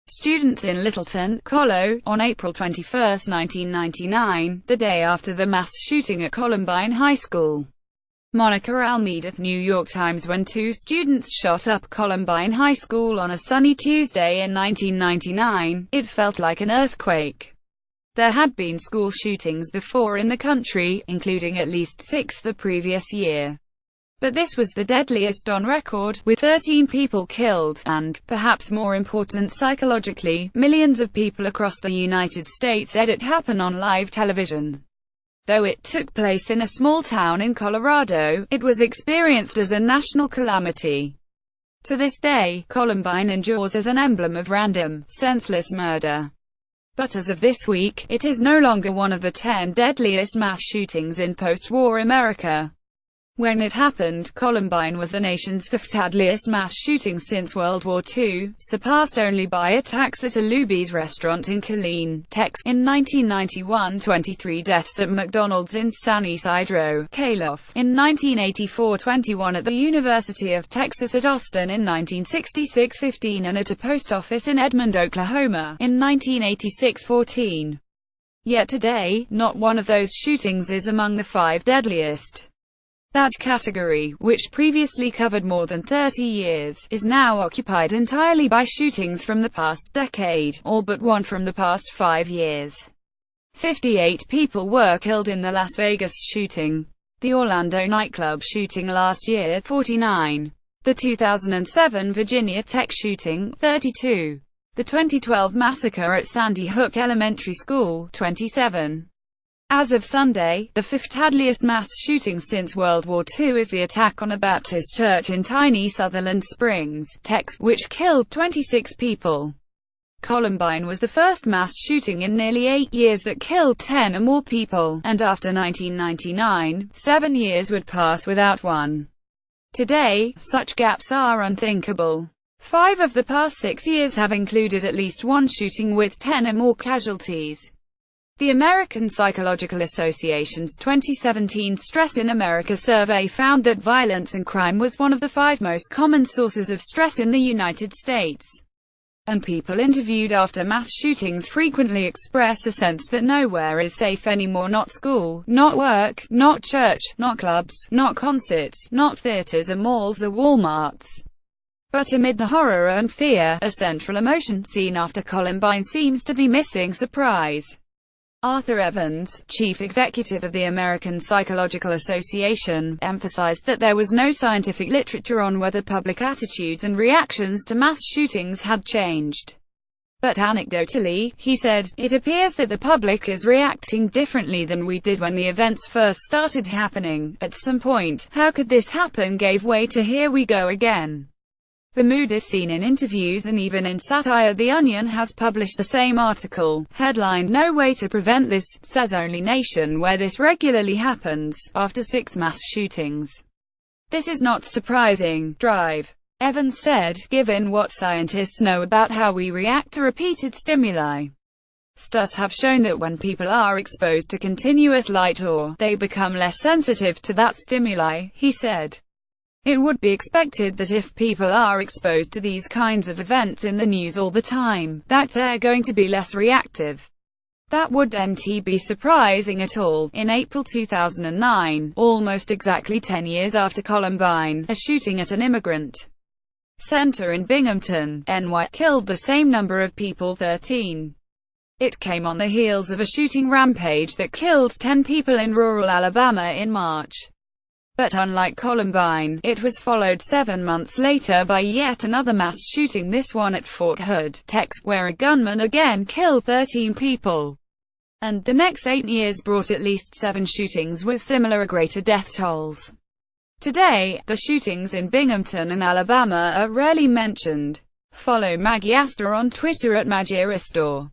students in Littleton, Colo, on April 21, 1999, the day after the mass shooting at Columbine High School. Moniker AlmeidaThe New York Times. When two students shot up Columbine High School on a sunny Tuesday in 1999, it felt like an earthquake. There had been school shootings before in the country, including at least 6 the previous year. But this was the deadliest on record, with 13 people killed, and, perhaps more important psychologically, millions of people across the United States saw it happen on live television. Though it took place in a small town in Colorado, it was experienced as a national calamity. To this day, Columbine endures as an emblem of random, senseless murder. But as of this week, it is no longer one of the 10 deadliest mass shootings in post-war America. When it happened, Columbine was the nation's 5th deadliest mass shooting since World War II, surpassed only by attacks at a Luby's restaurant in Colo, Texas. In 1991, 23 deaths at McDonald's in San Isidro, Colo. In 1984, 21 at the University of Texas at Austin. In 1966, 15 and at a post office in Edmond, Oklahoma. In 1986, 14. Yet today, not one of those shootings is among the 5 deadliest. That category, which previously covered more than 30 years, is now occupied entirely by shootings from the past decade, all but one from the past 5 years. 58 people were killed in the Las Vegas shooting, the Orlando nightclub shooting last year, 49, the 2007 Virginia Tech shooting, 32, the 2012 massacre at Sandy Hook Elementary School, 27. As of Sunday, the 5th deadliest mass shooting since World War II is the attack on a Baptist church in tiny Sutherland Springs, Texas, which killed 26 people. Columbine was the first mass shooting in nearly 8 years that killed 10 or more people, and after 1999, 7 years would pass without one. Today, such gaps are unthinkable. 5 of the past 6 years have included at least one shooting with 10 or more casualties. The American Psychological Association's 2017 Stress in America survey found that violence and crime was one of the 5 most common sources of stress in the United States. And people interviewed after mass shootings frequently express a sense that nowhere is safe anymore. Not school, not work, not church, not clubs, not concerts, not theaters or malls or Walmarts. But amid the horror and fear, a central emotion seen after Columbine seems to be missing: surprise. Arthur Evans, chief executive of the American Psychological Association, emphasized that there was no scientific literature on whether public attitudes and reactions to mass shootings had changed. But anecdotally, he said, it appears that the public is reacting differently than we did when the events first started happening. At some point, how could this happen gave way to here we go again. The mood is seen in interviews and even in satire. The Onion has published the same article, headlined "No Way to Prevent This, Says Only Nation Where This Regularly Happens," after 6 mass shootings. This is not surprising. Drive. Evans said, given what scientists know about how we react to repeated stimuli. Studies have shown that when people are exposed to continuous light they become less sensitive to that stimuli, he said. It would be expected that if people are exposed to these kinds of events in the news all the time, that they're going to be less reactive. That wouldn't be surprising at all. In April 2009, almost exactly 10 years after Columbine, a shooting at an immigrant center in Binghamton, NY, killed the same number of people, 13. It came on the heels of a shooting rampage that killed 10 people in rural Alabama in March. But unlike Columbine, it was followed 7 months later by yet another mass shooting, this one at Fort Hood, Texas, where a gunman again killed 13 people. And the next 8 years brought at least 7 shootings with similar or greater death tolls. Today, the shootings in Binghamton and Alabama are rarely mentioned. Follow Maggie Astor on Twitter at MaggieAstor.